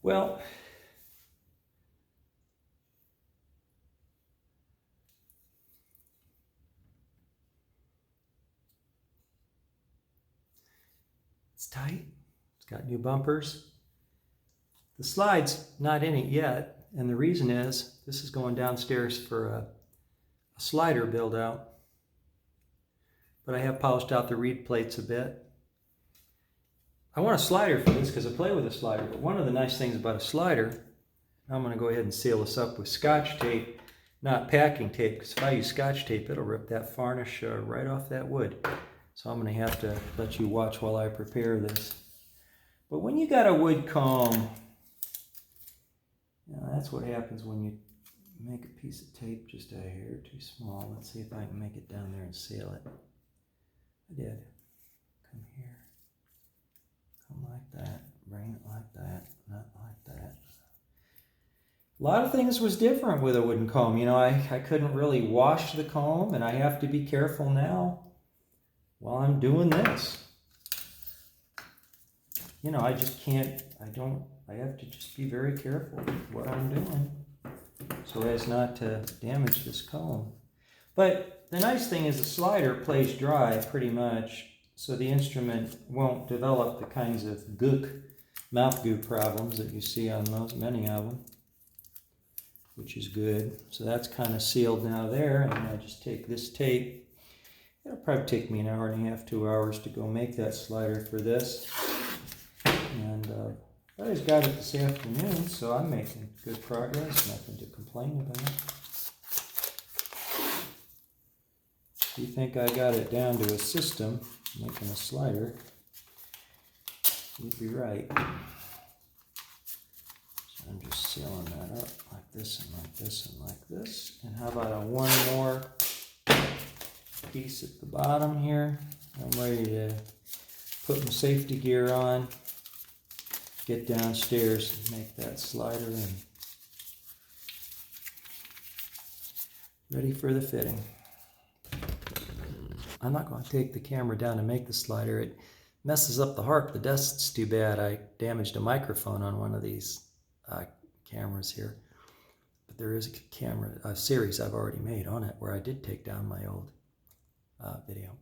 Well, it's tight. It's got new bumpers. The slide's not in it yet, and the reason is this is going downstairs for a slider build out. But I have polished out the reed plates a bit. I want a slider for this because I play with a slider, but one of the nice things about a slider, I'm going to go ahead and seal this up with Scotch tape, not packing tape, because if I use Scotch tape, it'll rip that varnish right off that wood. So I'm going to have to let you watch while I prepare this. But when you got a wood comb, that's what happens when you make a piece of tape just a hair too small. Let's see if I can make it down there and seal it. I did. Come here. Come like that. Bring it like that. Not like that. A lot of things was different with a wooden comb. You know, I couldn't really wash the comb, and I have to be careful now while I'm doing this. You know, I just can't, I have to just be very careful with what I'm doing so as not to damage this comb. But the nice thing is the slider plays dry pretty much, so the instrument won't develop the kinds of gook, mouth goo problems that you see on many of them, which is good. So that's kind of sealed now there, and I just take this tape. It'll probably take me an hour and a half, 2 hours to go make that slider for this. And I just got it this afternoon, so I'm making good progress, nothing to complain about. If you think I got it down to a system, making a slider, you'd be right. So I'm just sealing that up like this and like this and like this. And how about one more piece at the bottom here? I'm ready to put my safety gear on, get downstairs and make that slider in. Ready for the fitting. I'm not going to take the camera down to make the slider. It messes up the harp. The dust's too bad. I damaged a microphone on one of these cameras here. But there is a series I've already made on it where I did take down my old video.